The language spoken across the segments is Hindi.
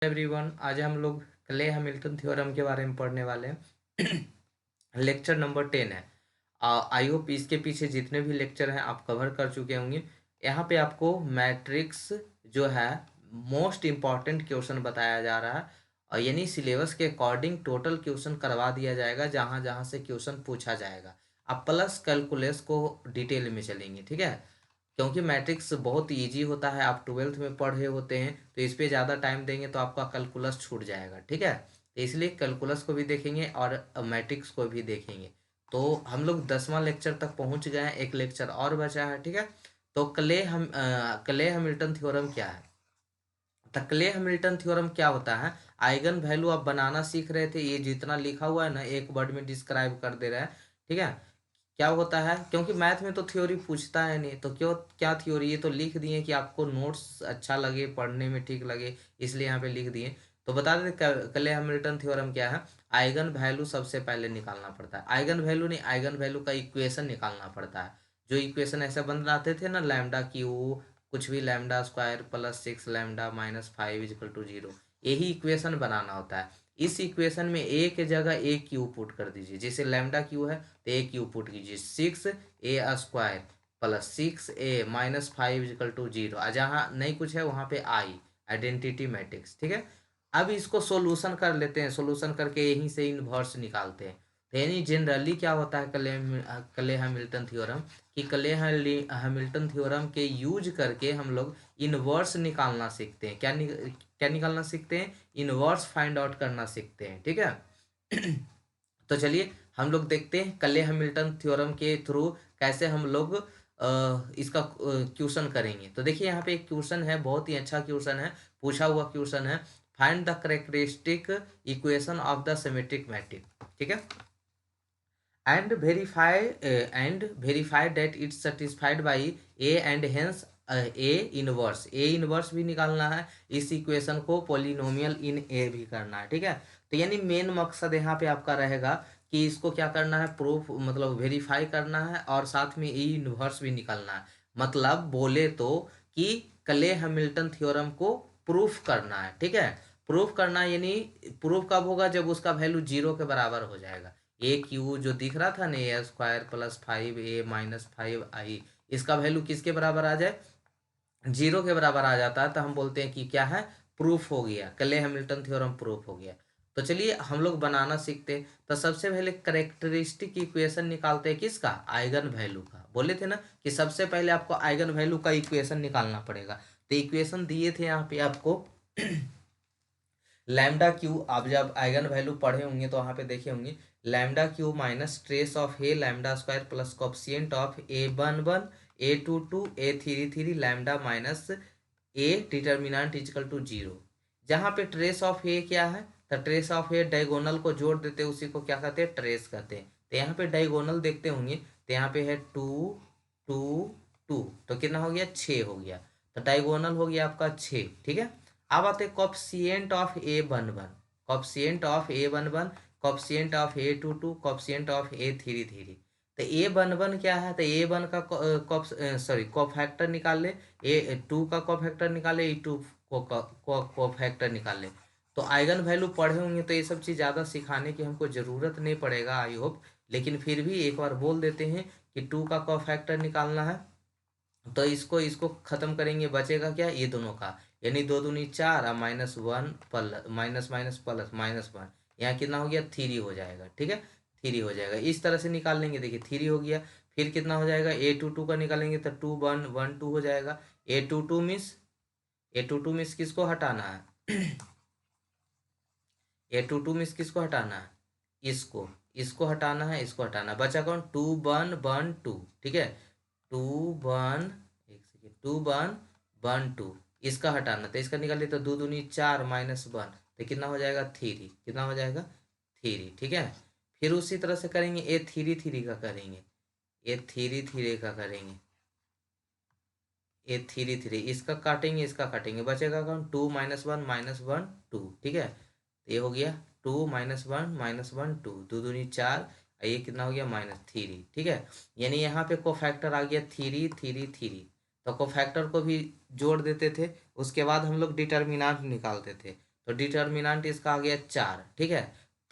एवरीवन, आज हम लोग क्ले हैमिल्टन थ्योरम के बारे में पढ़ने वाले हैं। लेक्चर नंबर 10 है। आई होप इसके पीछे जितने भी लेक्चर हैं आप कवर कर चुके होंगे। यहाँ पे आपको मैट्रिक्स जो है मोस्ट इम्पॉर्टेंट क्वेश्चन बताया जा रहा है, और यानी सिलेबस के अकॉर्डिंग टोटल क्वेश्चन करवा दिया जाएगा जहाँ जहाँ से क्वेश्चन पूछा जाएगा। आप प्लस कैलकुलस को डिटेल में चलेंगे, ठीक है। क्योंकि मैट्रिक्स बहुत इजी होता है, आप 12th में पढ़े होते हैं तो इस पे ज़्यादा टाइम देंगे तो आपका कैलकुलस छूट जाएगा, ठीक है। तो इसलिए कैलकुलस को भी देखेंगे और मैट्रिक्स को भी देखेंगे। तो हम लोग 10वां लेक्चर तक पहुंच गए हैं, एक लेक्चर और बचा है, ठीक है। तो क्ले हैमिल्टन थ्योरम क्या है? तो क्ले हैमिल्टन थ्योरम क्या होता है? आइगन वैल्यू आप बनाना सीख रहे थे, ये जितना लिखा हुआ है ना एक वर्ड में डिस्क्राइब कर दे रहा है, ठीक है। क्या होता है, क्योंकि मैथ में तो थ्योरी पूछता है नहीं, तो क्यों क्या थ्योरी, ये तो लिख दिए कि आपको नोट्स अच्छा लगे, पढ़ने में ठीक लगे, इसलिए यहाँ पे लिख दिए। तो बता देते क्ले हैमिल्टन थ्योरम क्या है। आइगन वैल्यू सबसे पहले निकालना पड़ता है, आइगन वैल्यू नहीं, आइगन वैल्यू का इक्वेशन निकालना पड़ता है। जो इक्वेशन ऐसे बन जाते थे ना, लैम्डा क्यू कुछ भी lambda square plus 6 lambda minus 5 is equal to 0, यही इक्वेशन बनाना होता है। इस इक्वेशन में ए के जगह ए क्यू पुट कर दीजिए, जैसे लैम्डा क्यू है तो ए क्यू पुट कीजिए, 6a² plus 6a minus 5 is equal to 0। जहाँ नहीं कुछ है वहाँ पे आई, आइडेंटिटी मैट्रिक्स, ठीक है। अब इसको सोल्यूशन कर लेते हैं, सोल्यूशन करके यहीं से इनवर्स निकालते हैं। तो यानी जनरली क्या होता है क्ले हैमिल्टन थ्योरम, कि क्ले हैमिल्टन थ्योरम के यूज करके हम लोग इनवर्स निकालना सीखते हैं। क्या निकालना सीखते हैं? इनवर्स फाइंड आउट करना सीखते हैं, ठीक है। तो चलिए हम लोग देखते हैं क्ले हैमिल्टन थ्योरम के थ्रू कैसे हम लोग इसका क्वेश्चन करेंगे। तो देखिए यहाँ पे एक क्वेश्चन है, बहुत ही अच्छा क्वेश्चन है, पूछा हुआ क्वेश्चन है। Find the characteristic equation of the symmetric matrix, ठीक है। and verify that it's satisfied by a and hence a inverse भी निकालना है, इस इक्वेशन को पॉलिनोमियल इन ए भी करना है, ठीक है। तो यानी मेन मकसद यहाँ पे आपका रहेगा कि इसको क्या करना है, प्रूफ मतलब वेरीफाई करना है, और साथ में ए इनवर्स भी निकालना है। मतलब बोले तो कि क्ले हैमिल्टन थ्योरम को प्रूफ करना है, ठीक है। प्रूफ करना यानी प्रूफ कब होगा, जब उसका वैल्यू 0 के बराबर हो जाएगा। ए क्यू जो दिख रहा था ना, a² plus 5a minus 5i, इसका वैल्यू किसके बराबर आ जाए, 0 के बराबर आ जाता है, तो हम बोलते हैं कि क्या है, प्रूफ हो गया, क्ले हैमिल्टन थ्योरम प्रूफ हो गया। तो चलिए हम लोग बनाना सीखते हैं। तो सबसे पहले करेक्टरिस्टिक इक्वेशन निकालते हैं, किसका, आइगन वैल्यू का। बोले थे ना कि सबसे पहले आपको आइगन वैल्यू का इक्वेशन निकालना पड़ेगा। तो इक्वेशन दिए थे यहाँ पे आपको लैम्डा क्यू, आप जब आइगन वैल्यू पढ़े होंगे तो वहाँ पे देखे होंगे, lambda cube minus trace of A lambda square plus coefficient of a11 a22 a33 lambda minus A determinant is equal to 0। जहाँ पे ट्रेस ऑफ ए क्या है, तो ट्रेस ऑफ ए डायगोनल को जोड़ देते हैं, उसी को क्या कहते हैं, ट्रेस कहते हैं। तो यहाँ पे डायगोनल देखते होंगे, तो यहाँ पे है 2 2 2, तो कितना हो गया, 6 हो गया। तो डायगोनल हो गया आपका 6, ठीक है। अब आते coefficient of a11, coefficient of a11, coefficient of a22, coefficient of a33। तो a11 क्या है, तो a1 का कोफैक्टर निकाल ले, a2 का कोफैक्टर निकाले, a2 कोफैक्टर निकाल ले। तो आइगन वैल्यू पढ़े होंगे तो ये सब चीज़ ज़्यादा सिखाने की हमको ज़रूरत नहीं पड़ेगा, आई होप। लेकिन फिर भी एक बार बोल देते हैं कि 2 का कोफैक्टर निकालना है, तो इसको इसको खत्म करेंगे, बचेगा क्या, ये दोनों का, यानी 2 दूनी 4 और -1 प्लस माइनस माइनस प्लस -1, यहाँ कितना हो गया, 3 हो जाएगा, ठीक है। 3 हो जाएगा, इस तरह से निकाल लेंगे, देखिए 3 हो गया। फिर कितना हो जाएगा, a22 का निकालेंगे तो 2 1 1 2 हो जाएगा। a22 मिस किसको हटाना है, a22 मिस किसको हटाना है, इसको इसको हटाना है, इसको हटाना है, बचा कौन, 2 1 1 2, ठीक है। 2 1, एक सेकेंड, 2 1 1 2, इसका हटाना, तो इसका निकालिए तो 2 दूनी 4 -1, तो कितना हो जाएगा, 3, कितना हो जाएगा, 3, ठीक है। फिर उसी तरह से करेंगे, a33 का करेंगे, a33 का करेंगे, a33 इसका काटेंगे, इसका काटेंगे, बचेगा कौन, 2 -1 -1 2, ठीक है। तो ये हो गया 2 -1 -1 2, 2 दूनी 4, ये कितना हो गया, -3, ठीक है। यानी यहाँ पे कोफैक्टर आ गया 3 3 3, तो कोफैक्टर को भी जोड़ देते थे, उसके बाद हम लोग डिटर्मिनेंट निकालते थे। तो डिटर्मिनेंट इसका आ गया 4। ठीक है,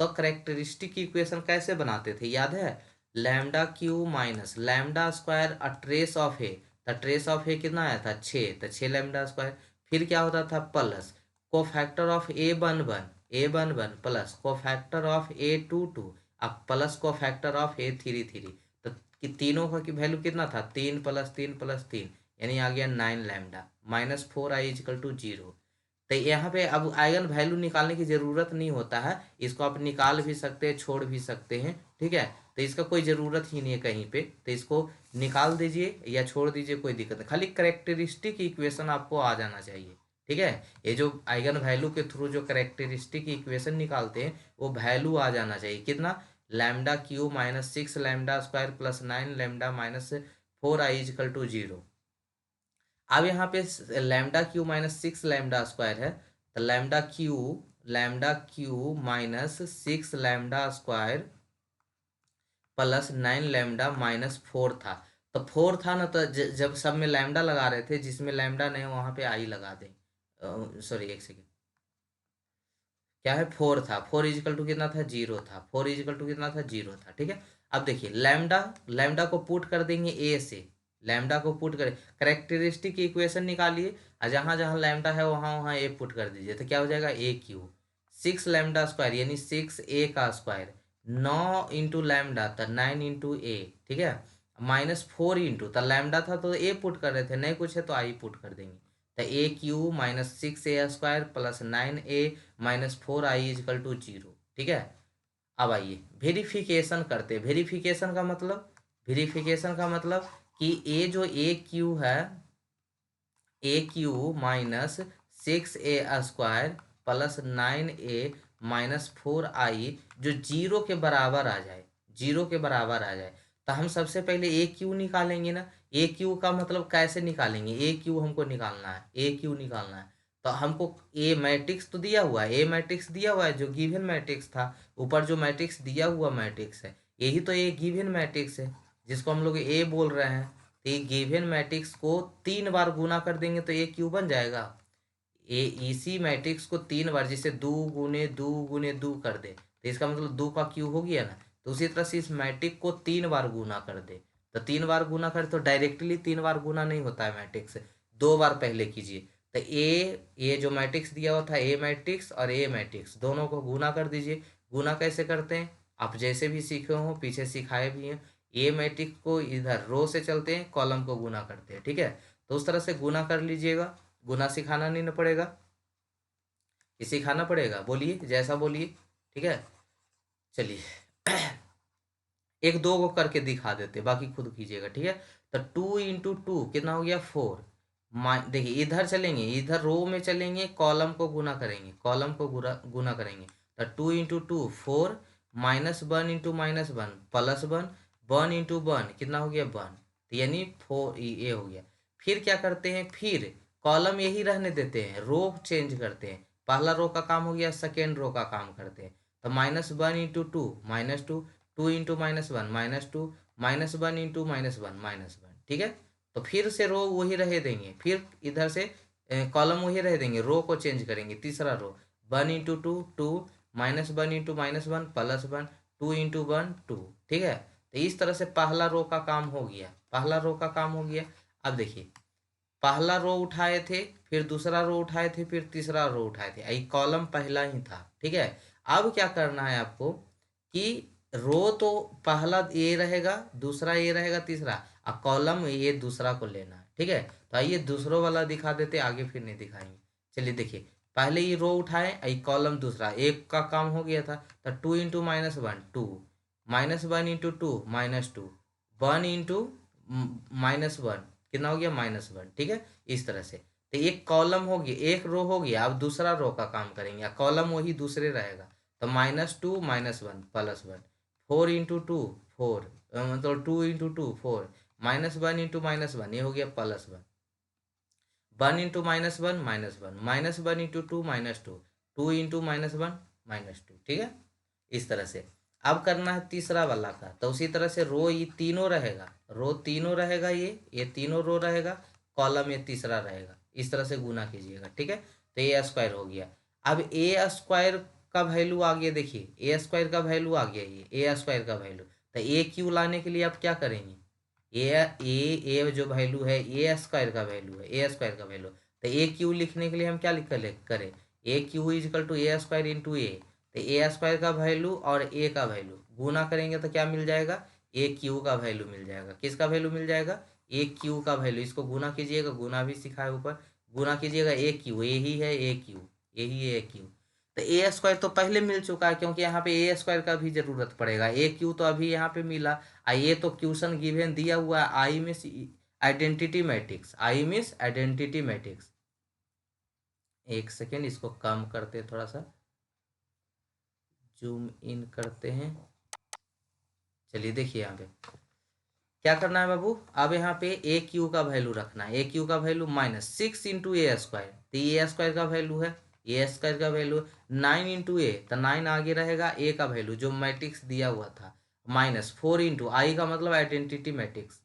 तो करेक्टरिस्टिक इक्वेशन कैसे बनाते थे याद है? Lambda cube minus lambda square a trace of A. तो ट्रेस ऑफ ए कितना आया था 6, तो 6 लैम्डा स्क्वायर। फिर क्या होता था plus cofactor of a one one, a one one plus cofactor of a two two, अब plus cofactor of a three three. तो कि तीनों का की वैल्यू कितना था 3 + 3 + 3, यानी आ गया 9 lambda minus 4i equal to 0। तो यहाँ पे अब आइगन वैल्यू निकालने की ज़रूरत नहीं होता है, इसको आप निकाल भी सकते हैं छोड़ भी सकते हैं। ठीक है, तो इसका कोई ज़रूरत ही नहीं है कहीं पे, तो इसको निकाल दीजिए या छोड़ दीजिए, कोई दिक्कत नहीं, खाली करेक्टरिस्टिक इक्वेशन आपको आ जाना चाहिए। ठीक है, ये जो आइगन वैल्यू के थ्रू जो करेक्टरिस्टिक इक्वेशन निकालते हैं वो वैल्यू आ जाना चाहिए कितना, lambda cube minus 6 lambda square plus 9 lambda minus 4i equal to 0। अब यहाँ पे lambda cube minus 6 lambda square है, तो lambda cube minus 6 lambda square plus 9 lambda minus 4 था। तो 4 था ना, तो जब सब में लैम्डा लगा रहे थे, जिसमें लैम्डा नहीं वहाँ पे आई लगा दें। सॉरी एक सेकेंड, क्या है 4 था, 4 इजिकल टू कितना था 0 था, 4 इजिकल टू कितना था 0 था। ठीक है, अब देखिए लैम्डा लैम्डा को पुट कर देंगे ए से, लैम्डा को पुट करें, करेक्टरिस्टिक इक्वेशन निकालिए और जहाँ जहाँ लैम्डा है वहाँ वहाँ ए पुट कर दीजिए, तो क्या हो जाएगा ए क्यू 6 लैम्डा स्क्वायर यानी 6 ए का स्क्वायर, 9 इंटू लैम्डा तो 9 इंटू ए। ठीक है, माइनस 4 इंटू, तो लैम्डा था तो ए पुट कर रहे थे, नहीं कुछ है तो आई पुट कर देंगे, तो A cube minus 6 A square plus 9 A minus 4i equal to 0। ठीक है, अब आइए वेरिफिकेशन करते हैं। वेरिफिकेशन का मतलब कि ए जो ए क्यू है, ए cube minus 6 A square plus 9 A minus 4i जो 0 के बराबर आ जाए, 0 के बराबर आ जाए, तो हम सबसे पहले ए क्यू निकालेंगे ना। ए क्यू का मतलब कैसे निकालेंगे, ए क्यू हमको निकालना है, ए क्यू निकालना है, तो हमको ए मैट्रिक्स तो दिया हुआ है, ए मैट्रिक्स दिया हुआ है जो गिवन मैट्रिक्स था, ऊपर जो मैट्रिक्स दिया हुआ मैट्रिक्स है यही तो ए गिवन मैट्रिक्स है जिसको हम लोग ए बोल रहे हैं। तो ये गिवन मैट्रिक्स को 3 बार गुना कर देंगे तो ए क्यू बन जाएगा। ए इसी मैट्रिक्स को 3 बार, जैसे 2 × 2 × 2 कर दे तो इसका मतलब 2 का क्यू हो गया ना, तो उसी तरह से इस मैट्रिक्स को 3 बार गुना कर दे, तो 3 बार गुना करे तो डायरेक्टली 3 बार गुना नहीं होता है मैट्रिक्स से, 2 बार पहले कीजिए। तो ए जो मैट्रिक्स दिया हुआ था ए मैट्रिक्स और ए मैट्रिक्स दोनों को गुना कर दीजिए। गुना कैसे करते हैं आप जैसे भी सीखे हो, पीछे सिखाए भी हैं। ए मैट्रिक्स को इधर रो से चलते हैं, कॉलम को गुना करते हैं। ठीक है, तो उस तरह से गुना कर लीजिएगा, गुना सिखाना नहीं ना पड़ेगा, ये सिखाना पड़ेगा, बोलिए जैसा बोलिए। ठीक है, चलिए एक दो को करके दिखा देते, बाकी खुद कीजिएगा। ठीक है, तो 2 × 2 कितना हो गया 4। देखिए इधर चलेंगे, इधर रो में चलेंगे, कॉलम को गुना करेंगे, कॉलम को गुना करेंगे, तो 2 × 2 4 -1 × -1 +1 1 × 1 कितना हो गया 1, तो यानी 4 ये हो गया। फिर क्या करते हैं, फिर कॉलम यही रहने देते हैं, रो चेंज करते हैं, पहला रो का काम हो गया सेकेंड रो का काम करते हैं, तो -1 × 2 -2 2 × -1 -2 -1 × -1 -1। ठीक है, तो फिर से रो वही रह देंगे, फिर इधर से कॉलम वही रह देंगे, रो को चेंज करेंगे, तीसरा रो 1 × 2 2 -1 × -1 +1 2 × 1 2। ठीक है, तो इस तरह से पहला रो का काम हो गया, पहला रो का काम हो गया। अब देखिए पहला रो उठाए थे, फिर दूसरा रो उठाए थे, फिर तीसरा रो उठाए थे, यही कॉलम पहला ही था। ठीक है, अब क्या करना है आपको कि रो तो पहला ये रहेगा, दूसरा ये रहेगा, तीसरा, और कॉलम ये दूसरा को लेना है। ठीक है, तो आइए दूसरों वाला दिखा देते, आगे फिर नहीं दिखाएंगे। चलिए देखिए पहले ये रो उठाए, आई कॉलम दूसरा, एक का काम हो गया था, तो 2 × -1 2 -1 × 2 -2 1 × -1 कितना हो गया -1। ठीक है, इस तरह से तो एक कॉलम हो गया, एक रो हो गया, अब दूसरा रो का काम करेंगे, कॉलम वही दूसरे रहेगा, तो -2 -1 +1 4 × 2 4 मतलब 2 × 2 4 -1 × -1 ये हो गया +1 1 × -1 -1 -1 × 2 -2 2 × -1 -2। ठीक है, इस तरह से अब करना है तीसरा वाला का, तो उसी तरह से रो ये तीनों रहेगा, रो तीनों रहेगा, ये तीनों रो रहेगा, कॉलम ये तीसरा रहेगा, इस तरह से गुना कीजिएगा। ठीक है, तो ये स्क्वायर हो गया। अब ए स्क्वायर का वैल्यू आ गया, देखिए ए स्क्वायर का वैल्यू आ गया, ये ए स्क्वायर का वैल्यू। तो ए क्यू लाने के लिए आप क्या करेंगे, ए जो वैल्यू है ए स्क्वायर का वैल्यू है, ए स्क्वायर का वैल्यू। तो ए क्यू लिखने के लिए हम क्या लिख करें, A cube equal to A square into A. तो ए स्क्वायर का वैल्यू और ए का वैल्यू गुना करेंगे तो क्या मिल जाएगा, ए क्यू का वैल्यू मिल जाएगा। किसका वैल्यू मिल जाएगा, ए क्यू का वैल्यू। इसको गुना कीजिएगा, गुना भी सिखा है ऊपर, गुना कीजिएगा ए क्यू, ए ही है ए क्यू, यही है ए क्यू। तो ए स्क्वायर तो पहले मिल चुका है, क्योंकि यहाँ पे ए स्क्वायर का भी जरूरत पड़ेगा। ए क्यू तो अभी यहाँ पे मिला, ये तो क्वेश्चन गिवन दिया हुआ है, I miss identity matrix, I miss identity matrix. एक सेकेंड, इसको कम करते थोड़ा सा, जूम इन करते हैं। चलिए देखिए यहाँ पे क्या करना है बाबू, अब यहाँ पे ए क्यू का वैल्यू रखना है। ए क्यू का वैल्यू -6 इंटू ए स्क्वायर, तो ए स्क्वायर का वैल्यू है, ए स्क्वायर का वैल्यू 9 इंटू ए, तो 9 आगे रहेगा ए का वैल्यू जो मैट्रिक्स दिया हुआ था, -4 इंटू आई का मतलब आइडेंटिटी मैट्रिक्स,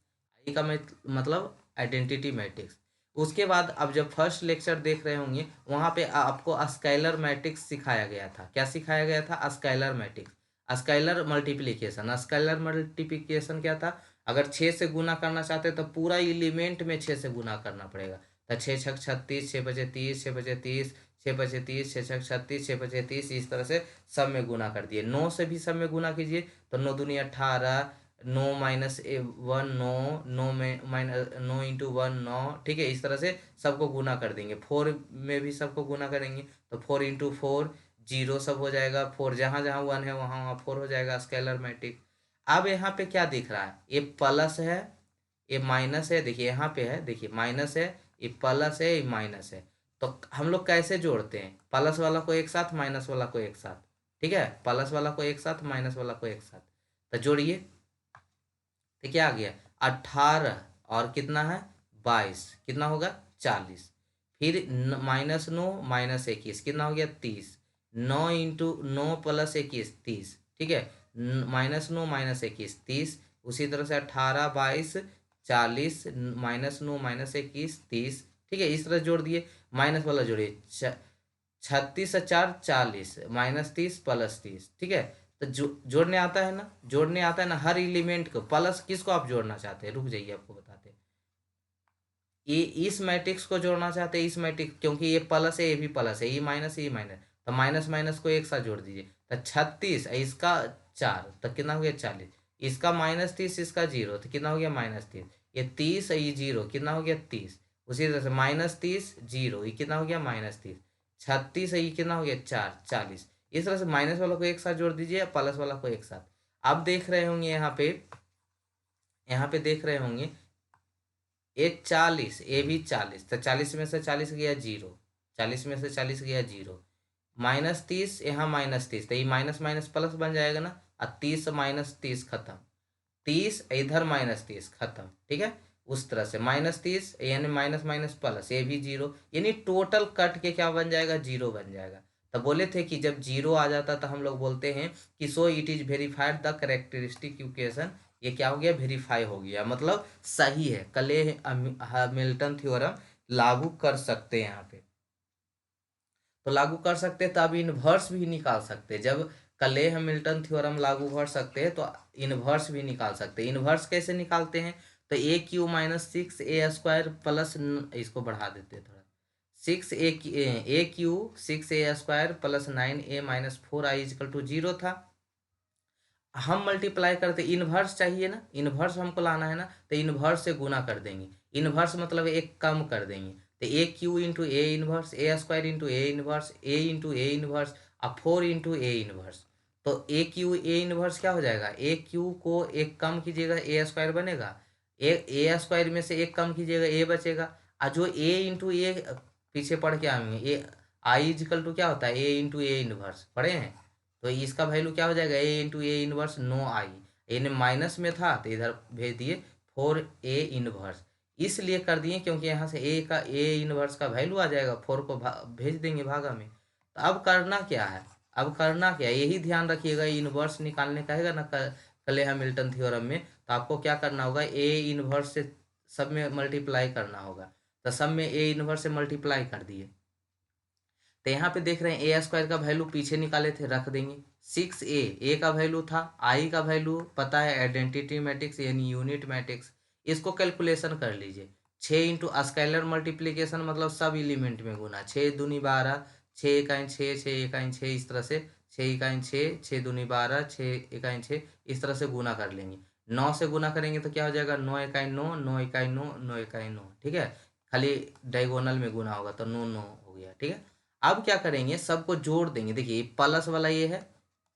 आई का मतलब आइडेंटिटी मैट्रिक्स। उसके बाद अब जब फर्स्ट लेक्चर देख रहे होंगे वहाँ पे आपको स्केलर मैट्रिक्स सिखाया गया था। क्या सिखाया गया था, scalar matrix, scalar multiplication. Scalar multiplication क्या था, अगर 6 से गुना करना चाहते हैं तो पूरा एलिमेंट में 6 से गुना करना पड़ेगा। तो 6 छक 36, 6 बजे 30, 6 बजे 30, 6 बजे 30, 6 छक 36, 6 बजे 30, इस तरह से सब में गुना कर दिए। 9 से भी सब में गुना कीजिए, तो 9 दूनी 18, 9 माइनस 1 9, 9 में माइनस 9 इंटू 1 9, ठीक है। इस तरह से सबको गुना कर देंगे। 4 में भी सबको गुना करेंगे, तो 4 इंटू 4 जीरो सब हो जाएगा, 4 जहाँ जहाँ 1 है वहाँ वहाँ 4 हो जाएगा, स्केलर मैट्रिक्स। अब यहाँ पे क्या दिख रहा है, ये प्लस है ये माइनस है, देखिए यहाँ पे है, देखिए माइनस है, ये प्लस है, ये माइनस है। तो हम लोग कैसे जोड़ते हैं, प्लस वाला को एक साथ, माइनस वाला को एक साथ, ठीक है, प्लस वाला को एक साथ, माइनस वाला को एक साथ। तो जोड़िए, तो क्या आ गया, 18 और कितना है 22, कितना होगा 40। फिर -9 -21 कितना हो गया 30, 9 इंटू 9 प्लस 21 30, ठीक है। -9 -21 30, उसी तरह से 18 22 40, -9 -21 30, ठीक है। इस तरह जोड़ दिए, माइनस वाला जोड़िए, 36 4 40, -30 प्लस 30, ठीक है। तो जोड़ने आता है ना, जोड़ने आता है ना हर एलिमेंट को। प्लस किसको आप जोड़ना चाहते हैं, रुक जाइए आपको बताते हैं। ये इस मैट्रिक्स को जोड़ना चाहते हैं, इस मैट्रिक्स, क्योंकि ये प्लस है ये भी प्लस है, ये माइनस है ये माइनस, तो माइनस माइनस को एक साथ जोड़ दीजिए। तो 36 इसका 4, तो कितना हो गया 40, इसका -30 इसका 0, तो कितना हो गया -30, ये 30 ये 0 कितना हो गया 30, उसी तरह से -30 0 ये कितना हो गया -30, 36 ये कितना हो गया 4 40। इस तरह से माइनस वाला को एक साथ जोड़ दीजिए, प्लस वाला को एक साथ। आप देख रहे होंगे यहाँ पे देख रहे होंगे ये 40, ये भी 40, तो 40 में से 40 गया 0, 40 में से 40 गया 0, -30 यहाँ -30, तो ये माइनस माइनस प्लस बन जाएगा ना, और 30 -30 खत्म, 30 इधर -30 खत्म, ठीक है। उस तरह से -30 यानी माइनस माइनस प्लस, ये भी 0, यानी टोटल कट के क्या बन जाएगा 0 बन जाएगा। तो बोले थे कि जब 0 आ जाता तो हम लोग बोलते हैं कि so it is verified the characteristic equation, ये क्या हो गया वेरीफाई हो गया, मतलब सही है, क्ले हैमिल्टन थ्योरम लागू कर सकते हैं यहाँ पे। तो लागू कर सकते हैं, तो अब इनवर्स भी निकाल सकते हैं। जब क्ले हैमिल्टन थ्योरम लागू कर सकते हैं तो इनवर्स भी निकाल सकते हैं। इनवर्स कैसे निकालते हैं, तो A cube -6 A square plus, इसको बढ़ा देते हैं थोड़ा, 6 A cube 6 A square plus 9 A -4 I equal to 0 था। हम मल्टीप्लाई करते, इनवर्स चाहिए ना, इनवर्स हमको लाना है ना, तो इनवर्स से गुना कर देंगे। इनवर्स मतलब एक कम कर देंगे, तो A cube into A inverse, A square into A inverse, A into A inverse, और 4 इंटू ए इनवर्स। तो ए क्यू ए इनवर्स क्या हो जाएगा, ए क्यू को एक कम कीजिएगा ए स्क्वायर बनेगा, ए स्क्वायर में से एक कम कीजिएगा ए बचेगा, और जो ए इंटू ए पीछे पढ़ के आएंगे, ए आई इजिकल टू क्या होता है ए इंटू ए इनवर्स, पढ़े हैं। तो इसका वैल्यू क्या हो जाएगा ए इंटू ए इनवर्स 9 आई, ए ने माइनस में था तो इधर भेज दिए 4 ए इनवर्स, इसलिए कर दिए क्योंकि यहाँ से ए का ए इनवर्स का वैल्यू आ जाएगा, 4 को भेज देंगे भागा में। तो अब करना क्या है, अब करना क्या है, यही ध्यान रखिएगा, इनवर्स निकालने का है ना क्ले हैमिल्टन थ्योरम में, तो आपको क्या करना होगा ए इनवर्स से सब में मल्टीप्लाई करना होगा। तो सब में ए इनवर्स से मल्टीप्लाई कर दिए, तो यहाँ पे देख रहे हैं ए स्क्वायर का वैल्यू पीछे निकाले थे, रख देंगे। 6a का वैल्यू था, आई का वैल्यू पता है आइडेंटिटी मैट्रिक्स यानी यूनिट मैट्रिक्स, इसको कैलकुलेशन कर लीजिए। 6 इंटू स्केलर मल्टीप्लीकेशन मतलब सब एलिमेंट में गुना, 6 दूनी 12, 6 इकाई 6, 6 इकाई 6, इस तरह से 6 इकाई 6, 6 दूनी 12, 6 इकाई 6, इस तरह से गुना कर लेंगे। 9 से गुना करेंगे तो क्या हो जाएगा, 9 इकाई 9, 9 इकाई 9, 9 इकाई 9, ठीक है। खाली डायगोनल में गुना होगा तो 9 9 हो गया, ठीक है। अब क्या करेंगे, सबको जोड़ देंगे। देखिए ये प्लस वाला ये है,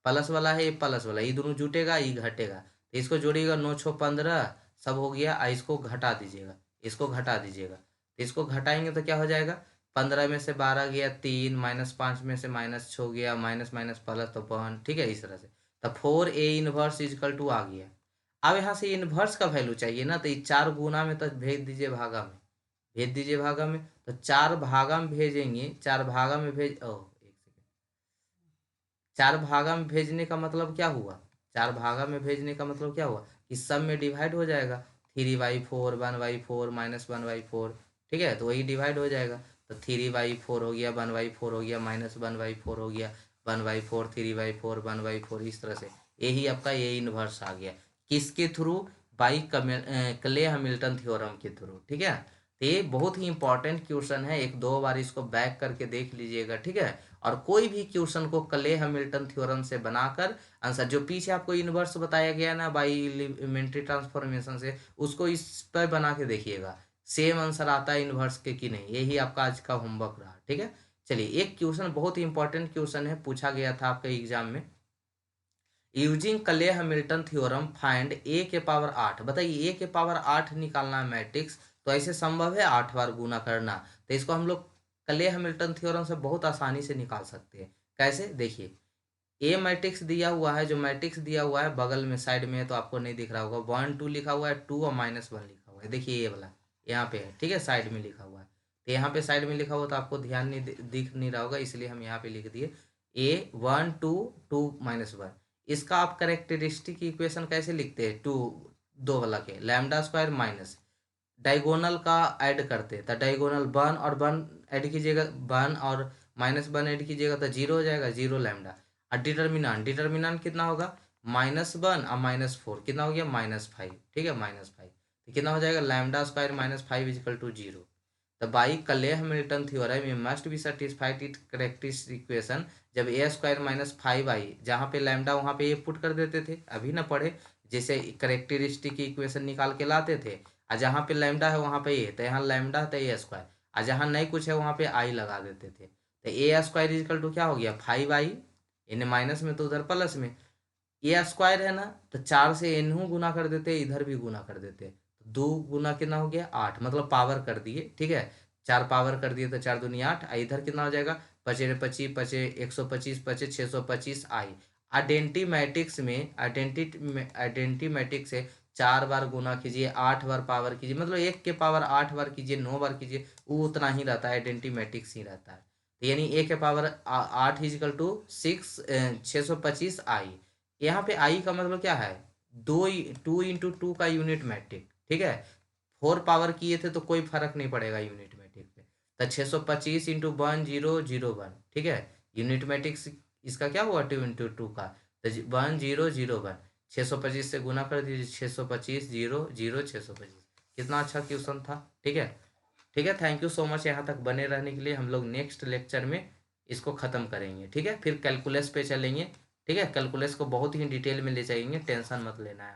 प्लस वाला है, ये प्लस वाला, ये दोनों जुटेगा, ये घटेगा, तो इसको जोड़िएगा, 9 6 15 सब हो गया। इसको घटा दीजिएगा, इसको घटा दीजिएगा, तो इसको घटाएंगे तो क्या हो जाएगा, 15 में से 12 गया 3, -5 में से -6 गया, माइनस माइनस प्लस तो 1, ठीक है, इस तरह से। तो 4a इनवर्स इजकल टू आ गया। अब यहाँ से इनवर्स का वैल्यू चाहिए ना, तो ये 4 गुना में तो भेज दीजिए भागा में, भेज दीजिए भागा में। तो 4 भागा में भेजेंगे, 4 भागा में भेज ओ एक सेकेंड, 4 भागा में भेजने का मतलब क्या हुआ, 4 भागा में भेजने का मतलब क्या हुआ कि सब में डिवाइड हो जाएगा। 3/4, 1/4, -1/4, ठीक है, तो वही डिवाइड हो जाएगा। तो 3/4 हो गया, 1/4 हो गया, -1/4 हो गया, 1/4, 3/4, 1/4, इस तरह से यही आपका ये इनवर्स आ गया। किसके through, by Cayley Hamilton theorem के थ्रू, ठीक है। तो ये बहुत ही इंपॉर्टेंट क्वेश्चन है, एक दो बार इसको बैक करके देख लीजिएगा, ठीक है। और कोई भी क्वेश्चन को क्ले हैमिल्टन थ्योरम से बनाकर आंसर, जो पीछे आपको इनवर्स बताया गया ना बाई एलिमेंट्री ट्रांसफॉर्मेशन से, उसको इस पर बना के देखिएगा, सेम आंसर आता है इनवर्स के कि नहीं। यही आपका आज का होमवर्क रहा, ठीक है। चलिए एक क्वेश्चन बहुत ही इंपॉर्टेंट क्वेश्चन है, पूछा गया था आपके एग्जाम में। Using Cayley Hamilton theorem find A के पावर 8। बताइए ए के पावर 8 निकालना है मैट्रिक्स, तो ऐसे संभव है 8 बार गुना करना। तो इसको हम लोग क्ले हैमिल्टन थ्योरम से बहुत आसानी से निकाल सकते हैं। कैसे, देखिए ए मैट्रिक्स दिया हुआ है, जो मैट्रिक्स दिया हुआ है बगल में साइड में है, तो आपको नहीं दिख रहा होगा, 1 2 लिखा हुआ है, 2 और -1 लिखा हुआ है। देखिए ये वाला यहाँ पे है, ठीक है, साइड में लिखा हुआ है। तो यहाँ पे साइड में लिखा हुआ तो आपको ध्यान नहीं दिख नहीं रहा होगा, इसलिए हम यहाँ पे लिख दिए ए 1 2 2 -1। इसका आप करेक्टरिस्टिक इक्वेशन कैसे लिखते हैं, 2 2 वाला के लैम्डा स्क्वायर माइनस डायगोनल का ऐड करते हैं, तो डायगोनल 1 और 1 ऐड कीजिएगा, 1 और -1 ऐड कीजिएगा तो 0 हो जाएगा, 0 लैम्डा। और डिटर्मिनांट, डिटर्मिनांट कितना होगा, -1 और -4, कितना हो गया, -5, ठीक है, -5, तो कितना हो जाएगा, लैम्डा स्क्वायर -5 इजिकल टू 0। तो बाई क्ले हैमिल्टन थ्योरम में must be satisfied it characteristic equation, जब ए स्क्वायर -5i, जहाँ पे लैम्डा वहाँ पे ए पुट कर देते थे, अभी ना पढ़े, जैसे करेक्टरिस्टिक इक्वेशन निकाल के लाते थे, और जहाँ पे लैम्डा है वहाँ पे ए, तो यहाँ लैम्डा तो ए स्क्वायर, और जहाँ नहीं कुछ है वहाँ पे आई लगा देते थे। तो ए स्क्वायर इजिकल टू क्या हो गया, 5i, इन्हें माइनस में तो उधर प्लस में, ए स्क्वायर है ना, तो 4 से इन्हू गुना कर देते, इधर भी गुना कर देते, तो 2 गुना कितना हो गया, 8, मतलब पावर कर दिए, ठीक है, 4 पावर कर दिए तो 4 दूनी 8, इधर कितना हो जाएगा, 25 25 25 125 25 625 आई। आइडेंटी मैट्रिक्स में आइडेंटी मैट्रिक्स से 4 बार गुना कीजिए, 8 बार पावर कीजिए, मतलब 1 के पावर 8 बार कीजिए, 9 बार कीजिए, वो उतना ही रहता है, आइडेंटी मैट्रिक्स ही रहता है। तो यानी ए के पावर 8 इजिकल टू 625 आई। यहाँ पे आई का मतलब क्या है, 2 का यूनिट मैट्रिक, ठीक है। 4 पावर किए थे तो कोई फर्क नहीं पड़ेगा यूनिट मैट्रिक पे, तो 625 इंटू 1001, ठीक है, यूनिट मैट्रिक्स इसका क्या हुआ, 2 का, तो 1001, 625 से गुना कर दीजिए, 625 0 0 625। कितना अच्छा क्वेश्चन था, ठीक है। ठीक है, थैंक यू सो मच यहाँ तक बने रहने के लिए। हम लोग नेक्स्ट लेक्चर में इसको ख़त्म करेंगे, ठीक है, फिर कैलकुलस पे चलेंगे, ठीक है। कैलकुलस को बहुत ही डिटेल में ले जाएंगे, टेंशन मत लेना है।